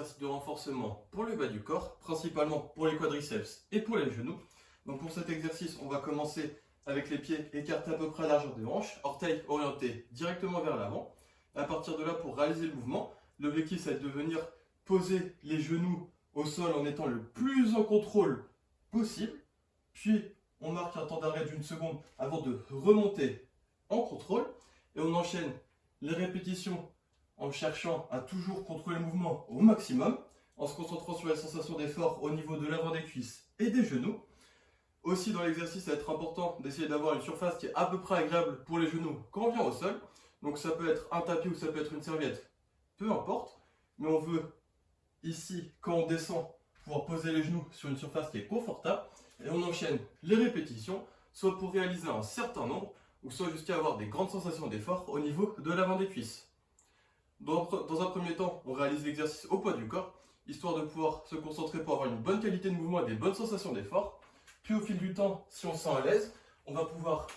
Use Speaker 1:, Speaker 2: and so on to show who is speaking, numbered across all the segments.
Speaker 1: exercice de renforcement pour le bas du corps, principalement pour les quadriceps et pour les genoux. Donc pour cet exercice, on va commencer avec les pieds écartés à peu près à la largeur des hanches, orteils orientés directement vers l'avant. À partir de là, pour réaliser le mouvement, l'objectif c'est de venir poser les genoux au sol en étant le plus en contrôle possible. Puis on marque un temps d'arrêt d'une seconde avant de remonter en contrôle. Et on enchaîne les répétitions en cherchant à toujours contrôler le mouvement au maximum, en se concentrant sur les sensations d'effort au niveau de l'avant des cuisses et des genoux. Aussi dans l'exercice, ça va être important d'essayer d'avoir une surface qui est à peu près agréable pour les genoux quand on vient au sol. Donc ça peut être un tapis ou ça peut être une serviette, peu importe. Mais on veut ici, quand on descend, pouvoir poser les genoux sur une surface qui est confortable. Et on enchaîne les répétitions, soit pour réaliser un certain nombre, ou soit jusqu'à avoir des grandes sensations d'effort au niveau de l'avant des cuisses. Dans un premier temps, on réalise l'exercice au poids du corps, histoire de pouvoir se concentrer pour avoir une bonne qualité de mouvement et des bonnes sensations d'effort. Puis au fil du temps, si on se sent à l'aise, on va pouvoir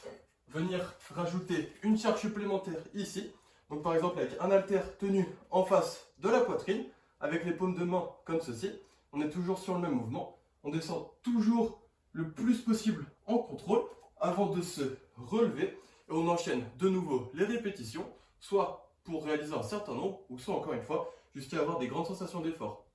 Speaker 1: venir rajouter une charge supplémentaire ici. Donc par exemple avec un haltère tenu en face de la poitrine, avec les paumes de main comme ceci. On est toujours sur le même mouvement. On descend toujours le plus possible en contrôle avant de se relever. Et on enchaîne de nouveau les répétitions, soit pour réaliser un certain nombre, ou soit encore une fois, jusqu'à avoir des grandes sensations d'effort.